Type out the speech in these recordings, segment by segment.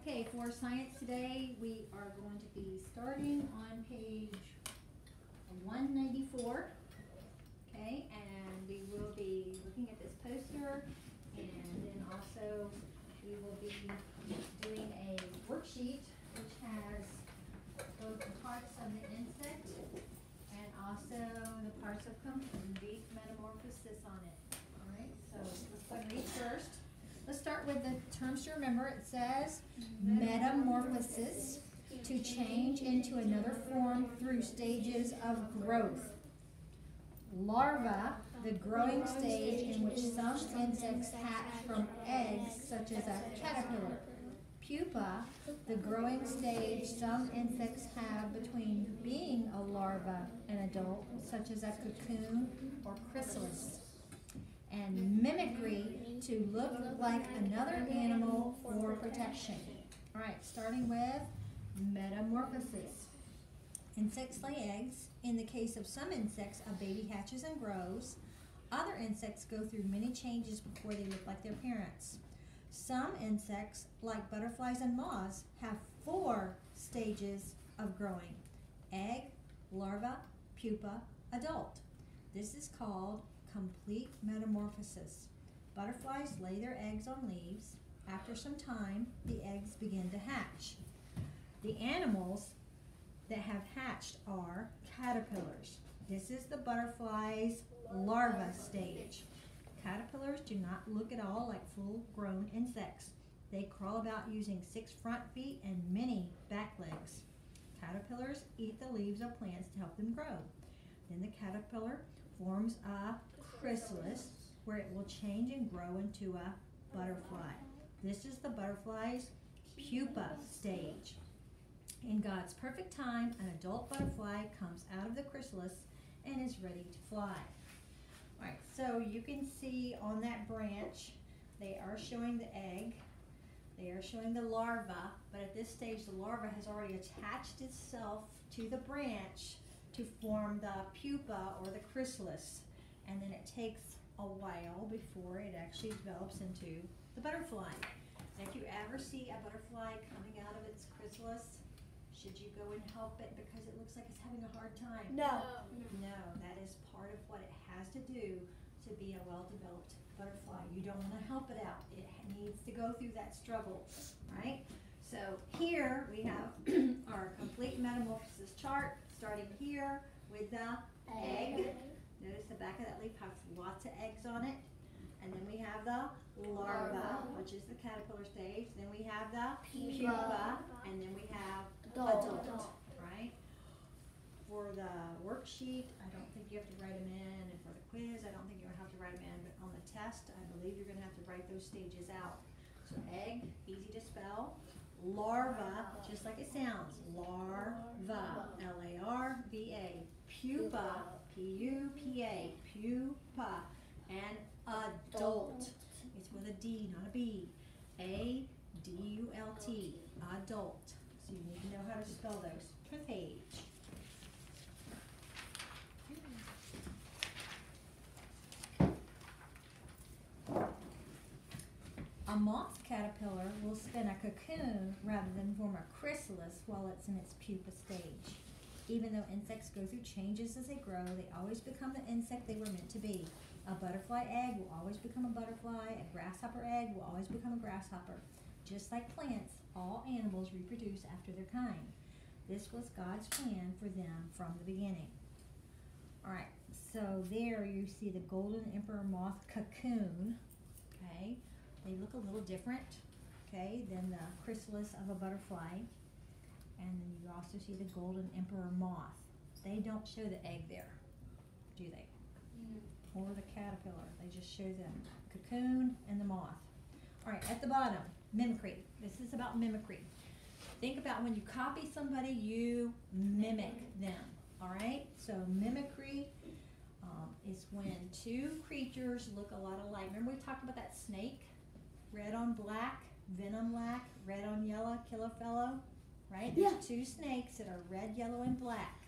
Okay, for science today, we are going to be starting on page 194. Okay, and we will be looking at this poster, and then also we will be doing a worksheet which has both the parts of the insect and also the parts of complete metamorphosis on it. All right, so let's go and read first. Let's start with the terms to remember. It says metamorphosis, to change into another form through stages of growth. Larva, the growing stage in which some insects hatch from eggs, such as a caterpillar. Pupa, the growing stage some insects have between being a larva and adult, such as a cocoon or chrysalis. And mimicry, to look like another animal for protection. All right, starting with metamorphosis. Insects lay eggs. In the case of some insects, a baby hatches and grows. Other insects go through many changes before they look like their parents. Some insects, like butterflies and moths, have 4 stages of growing: egg, larva, pupa, adult. This is called complete metamorphosis. Butterflies lay their eggs on leaves. After some time, the eggs begin to hatch. The animals that have hatched are caterpillars. This is the butterfly's larva stage. Caterpillars do not look at all like full-grown insects. They crawl about using 6 front feet and many back legs. Caterpillars eat the leaves of plants to help them grow. Then the caterpillar forms a chrysalis, where it will change and grow into a butterfly. This is the butterfly's pupa stage. In God's perfect time, an adult butterfly comes out of the chrysalis and is ready to fly. All right, so you can see on that branch, they are showing the egg, they are showing the larva, but at this stage the larva has already attached itself to the branch to form the pupa or the chrysalis, and then it takes a while before it actually develops into the butterfly. And if you ever see a butterfly coming out of its chrysalis, should you go and help it because it looks like it's having a hard time? No. No, that is part of what it has to do to be a well-developed butterfly. You don't want to help it out. It needs to go through that struggle, right? So here we have our complete metamorphosis chart, starting here with the egg. Notice the back of that leaf has lots of eggs on it. And then we have the larva, which is the caterpillar stage. Then we have the pupa, and then we have adult, right? For the worksheet, I don't think you have to write them in, and for the quiz, I don't think you're going to have to write them in, but on the test, I believe you're going to have to write those stages out. So egg, easy to spell. Larva, just like it sounds, larva, L-A-R-V-A. Pupa, P-U-P-A, pupa. And adult, it's with a D, not a B. A-D-U-L-T, adult. So you need to know how to spell those. Turn the page. A moth caterpillar will spin a cocoon rather than form a chrysalis while it's in its pupa stage. Even though insects go through changes as they grow, they always become the insect they were meant to be. A butterfly egg will always become a butterfly. A grasshopper egg will always become a grasshopper. Just like plants, all animals reproduce after their kind. This was God's plan for them from the beginning. All right, so there you see the golden emperor moth cocoon. Okay, they look a little different, okay, than the chrysalis of a butterfly. And then you also see the golden emperor moth. They don't show the egg there, do they? Or the caterpillar. They just show the cocoon and the moth. All right, at the bottom, mimicry. This is about mimicry. Think about when you copy somebody, you mimic them. All right, so mimicry is when 2 creatures look a lot alike. Remember we talked about that snake? Red on black, venom lac, red on yellow, kill a fellow. Right? There's 2 snakes that are red, yellow, and black.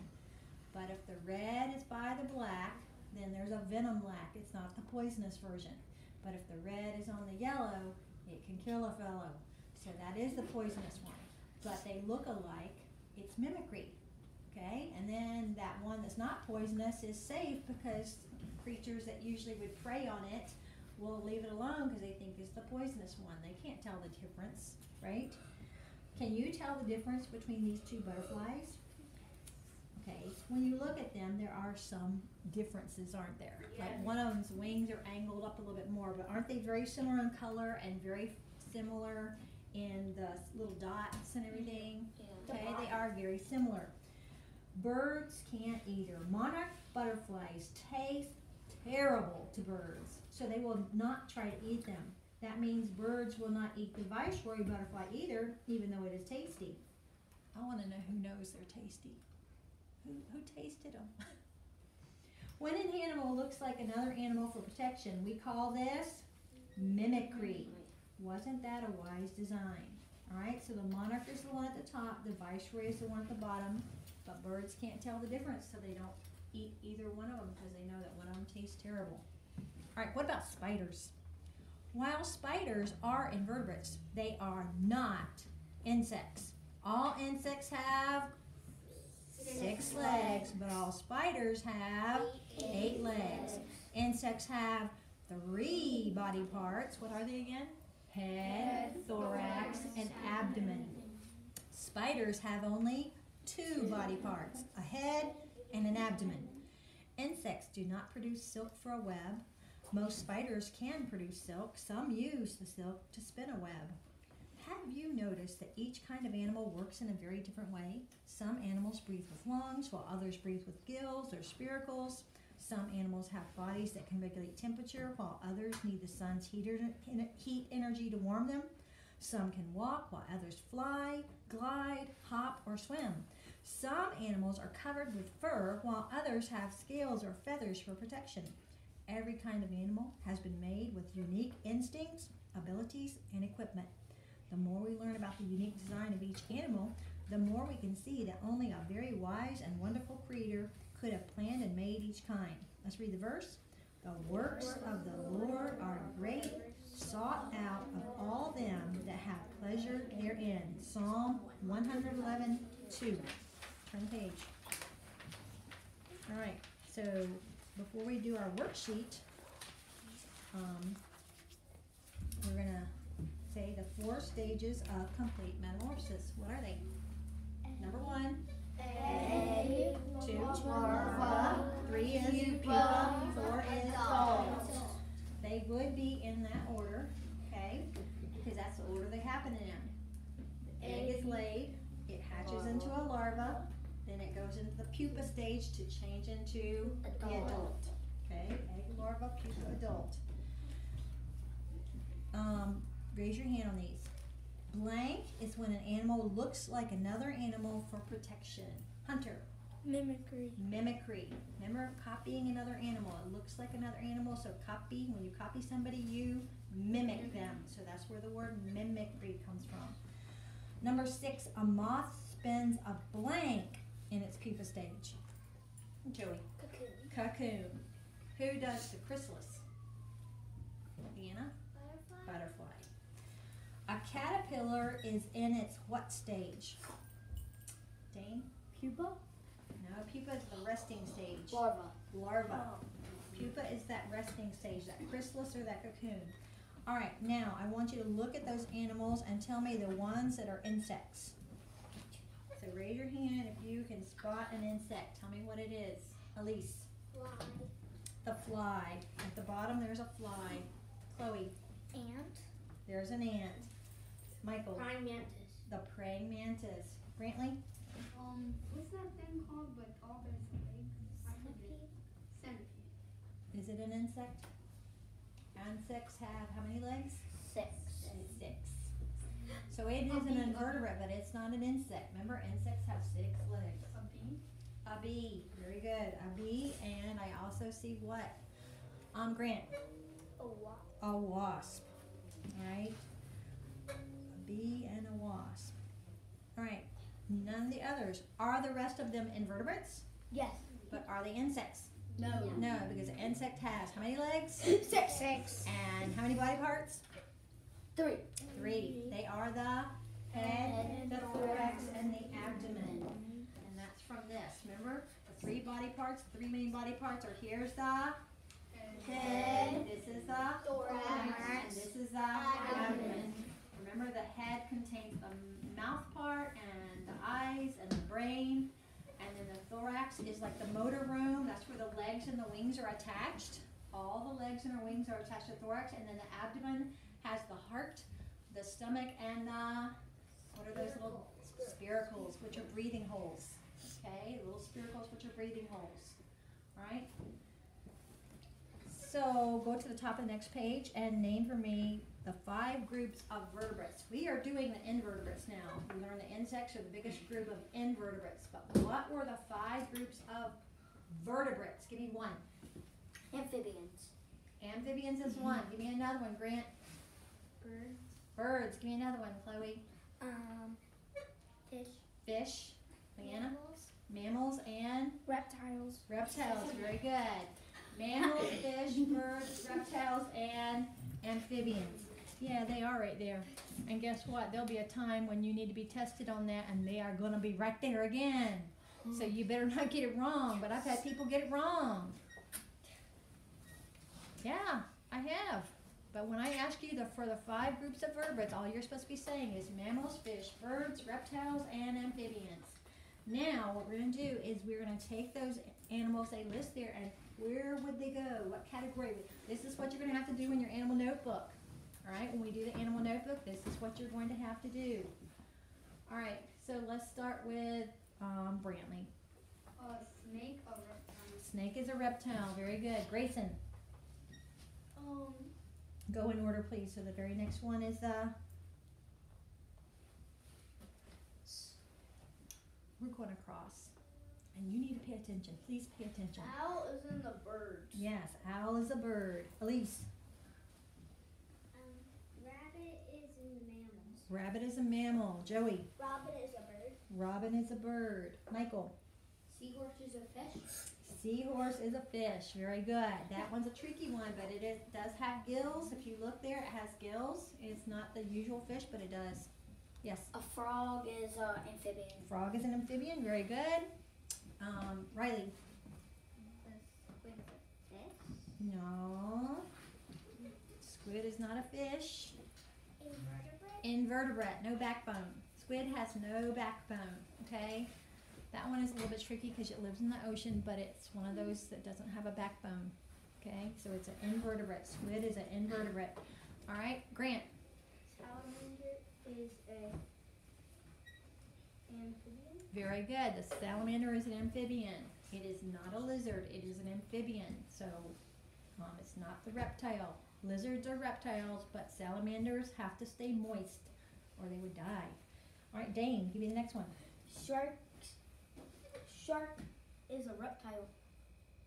But if the red is by the black, then there's a venom lac. It's not the poisonous version. But if the red is on the yellow, it can kill a fellow. So that is the poisonous one. But they look alike, it's mimicry. Okay, and then that one that's not poisonous is safe because creatures that usually would prey on it will leave it alone because they think it's the poisonous one. They can't tell the difference, right? Can you tell the difference between these two butterflies? Okay, when you look at them, there are some differences, aren't there? Like one of them's wings are angled up a little bit more, but aren't they very similar in color and very similar in the little dots and everything? Okay, they are very similar. Birds can't either. Monarch butterflies taste terrible to birds, so they will not try to eat them. That means birds will not eat the viceroy butterfly either, even though it is tasty. I want to know who knows they're tasty. Who tasted them? When an animal looks like another animal for protection, we call this mimicry. Wasn't that a wise design? All right, so the monarch is the one at the top, the viceroy is the one at the bottom, but birds can't tell the difference, so they don't eat either one of them because they know that one of them tastes terrible. All right, what about spiders? While spiders are invertebrates, they are not insects. All insects have 6 legs, but all spiders have 8 legs. Insects have 3 body parts. What are they again? Head, thorax, and abdomen. Spiders have only 2 body parts, a head and an abdomen. Insects do not produce silk for a web. Most spiders can produce silk. Some use the silk to spin a web. Have you noticed that each kind of animal works in a very different way? Some animals breathe with lungs, while others breathe with gills or spiracles. Some animals have bodies that can regulate temperature, while others need the sun's heat energy to warm them. Some can walk, while others fly, glide, hop, or swim. Some animals are covered with fur, while others have scales or feathers for protection. Every kind of animal has been made with unique instincts, abilities, and equipment. The more we learn about the unique design of each animal, the more we can see that only a very wise and wonderful creator could have planned and made each kind. Let's read the verse. The works of the Lord are great, sought out of all them that have pleasure therein. Psalm 111:2. Turn the page. All right, so before we do our worksheet, we're going to say the 4 stages of complete metamorphosis. What are they? Number 1, egg. 2, larva. 3 is pupa. 4 is adult. They would be in that order, okay? Because that's the order they happen in. The egg is laid. It hatches into a larva. Then it goes into the pupa stage to change into the adult. Okay, egg, larva, pupa, adult. Raise your hand on these. Blank is when an animal looks like another animal for protection. Hunter. Mimicry. Mimicry. Remember copying another animal. It looks like another animal, so copy. When you copy somebody, you mimic them. So that's where the word mimicry comes from. Number 6, a moth spins a blank in its pupa stage. Joey. Cocoon. Cocoon. Who does the chrysalis? Anna? Butterfly. A caterpillar is in its what stage? Dane? Pupa. No, pupa is the resting stage. Larva. Larva. Pupa is that resting stage, that chrysalis or that cocoon. All right, now I want you to look at those animals and tell me the ones that are insects. So raise your hand if you can spot an insect. Tell me what it is. Elise. Fly. The fly. At the bottom there's a fly. Chloe. Ant. There's an ant. Michael. Praying mantis. The praying mantis. Brantley. What's that thing called, but all there's legs? I forget. Centipede. Is it an insect? Insects have how many legs? 6. 6. So it is an invertebrate, but it's not an insect. Remember, insects have 6 legs. A bee? A bee. Very good. A bee, and I also see what? Grant. A wasp. A wasp. All right. A bee and a wasp. All right. None of the others. Are the rest of them invertebrates? Yes. But are they insects? No. No, because an insect has how many legs? 6. And how many body parts? 3. 3. They are the thorax and the abdomen. And that's from this. Remember the three body parts, three main body parts are here's the head, this is the thorax, and this is the abdomen. Remember the head contains the mouth part and the eyes and the brain. And then the thorax is like the motor room. That's where the legs and the wings are attached. All the legs and the wings are attached to the thorax. And then the abdomen has the heart, the stomach, and the, what are those little spiracles, which are breathing holes. Okay, little spiracles, which are breathing holes. All right. So go to the top of the next page and name for me the 5 groups of vertebrates. We are doing the invertebrates now. We learned the insects are the biggest group of invertebrates. But what were the 5 groups of vertebrates? Give me one. Amphibians. Amphibians is one. Give me another one, Grant. Birds. Birds. Give me another one, Chloe. Fish. Fish. Leanna. Mammals. Mammals and Reptiles. reptiles. Very good. Mammals, fish, birds, reptiles, and amphibians. Yeah, they are right there. And guess what? There'll be a time when you need to be tested on that, and they are going to be right there again. So you better not get it wrong. But I've had people get it wrong. Yeah, I have. But when I ask you for the 5 groups of vertebrates, all you're supposed to be saying is mammals, fish, birds, reptiles, and amphibians. Now, what we're going to do is we're going to take those animals they list there, and where would they go? What category? This is what you're going to have to do in your animal notebook. All right, when we do the animal notebook, this is what you're going to have to do. All right, so let's start with Brantley. Snake or reptile? Snake is a reptile. Very good. Grayson, go in order, please. So the very next one is we're going across. And you need to pay attention. Please pay attention. Owl is in the birds. Yes, owl is a bird. Elise. Rabbit is in the mammals. Rabbit is a mammal. Joey. Robin is a bird. Robin is a bird. Michael. Seahorse is a fish. Seahorse is a fish. Very good. That one's a tricky one, but it does have gills. If you look there, it has gills. It's not the usual fish, but it does. Yes. A frog is an amphibian. Frog is an amphibian. Very good. Riley. Squid is a fish. No. Squid is not a fish. Invertebrate. Invertebrate. No backbone. Squid has no backbone. Okay. That one is a little bit tricky because it lives in the ocean, but it's one of those that doesn't have a backbone. Okay. So it's an invertebrate. Squid is an invertebrate. All right. Grant. Salamander is a amphibian. Very good. The salamander is an amphibian. It is not a lizard. It is an amphibian. So it's not the reptile. Lizards are reptiles, but salamanders have to stay moist or they would die. All right, Dane, give me the next one. Shark is a reptile.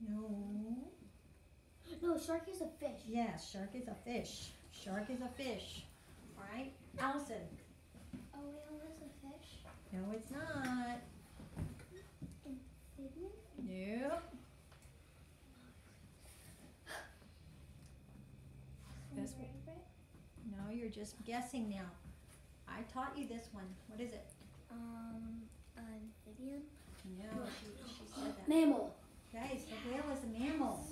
No. No, shark is a fish. Yes, shark is a fish. Shark is a fish. All right, Allison. A whale is a fish. No, it's not. Amphibian? Nope. This one. Invertebrate? No, you're just guessing now. I taught you this one. What is it? Amphibian? No, she said that. Mammal. Guys, the whale is a mammal.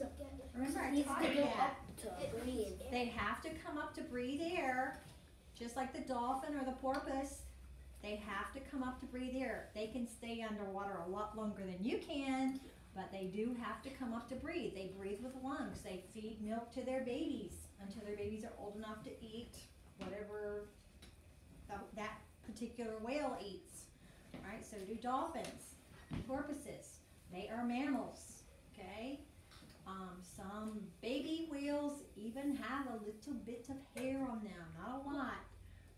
Remember, I Needs taught to you go that. up to breathe. They have to come up to breathe air, just like the dolphin or the porpoise. They have to come up to breathe air. They can stay underwater a lot longer than you can, but they do have to come up to breathe. They breathe with lungs. They feed milk to their babies until their babies are old enough to eat whatever that particular whale eats. All right, so do dolphins, porpoises. They are mammals, okay? Some baby whales even have a little bit of hair on them, not a lot.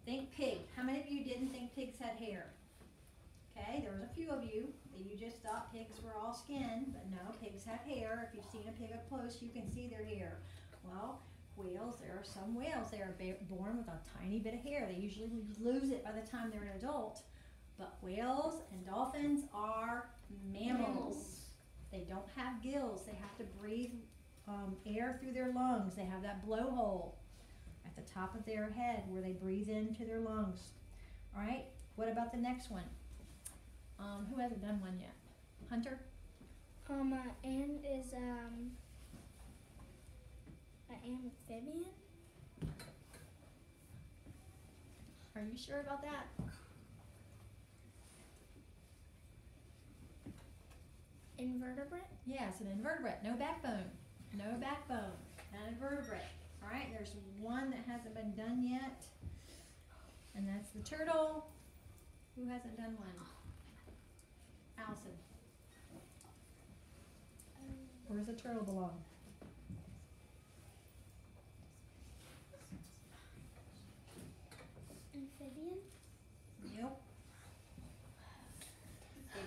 Think pig. How many of you didn't think pigs had hair? Okay, there was a few of you that you just thought pigs were all skin, but no, pigs have hair. If you've seen a pig up close, you can see their hair. Well, whales, there are some whales that are born with a tiny bit of hair. They usually lose it by the time they're an adult. But whales and dolphins are mammals. They don't have gills. They have to breathe air through their lungs. They have that blowhole at the top of their head where they breathe into their lungs. All right, what about the next one? Who hasn't done one yet? Hunter? Ant is an amphibian. Are you sure about that? Invertebrate. Yes, an invertebrate. No backbone. No backbone. An invertebrate. All right, there's one that hasn't been done yet, and that's the turtle. Who hasn't done one? Allison. Where does the turtle belong? Amphibian. Nope.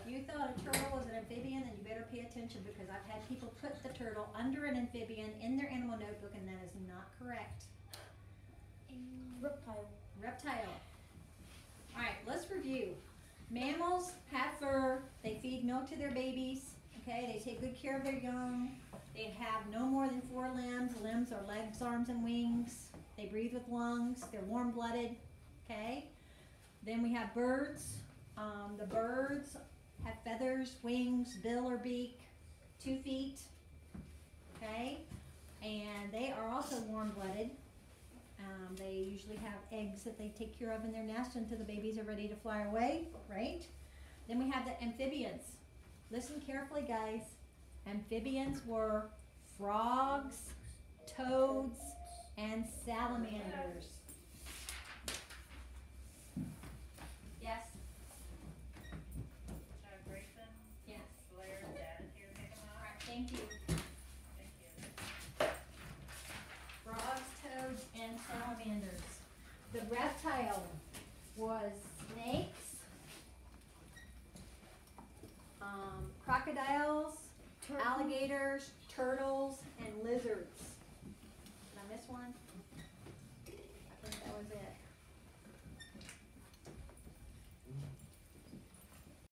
If you thought a turtle was an amphibian, then you better pay attention because I've had people put the turtle under an amphibian in their animal notebook, and that is not correct. Reptile. Reptile. All right, let's review. Mammals have fur. They feed milk to their babies. Okay, they take good care of their young. They have no more than 4 limbs. Limbs are legs, arms, and wings. They breathe with lungs. They're warm-blooded. Okay. Then we have birds. The birds have feathers, wings, bill or beak, 2 feet. Okay, and they are also warm-blooded. They usually have eggs that they take care of in their nest until the babies are ready to fly away, right? Then we have the amphibians. Listen carefully, guys. Amphibians were frogs, toads, and salamanders. Yes? Grayson, Yes. Blair, Dad here, pick 'em All up. right, thank you. Thank you. Frogs, toads, and salamanders. The reptile was snakes, crocodiles, alligators, turtles, and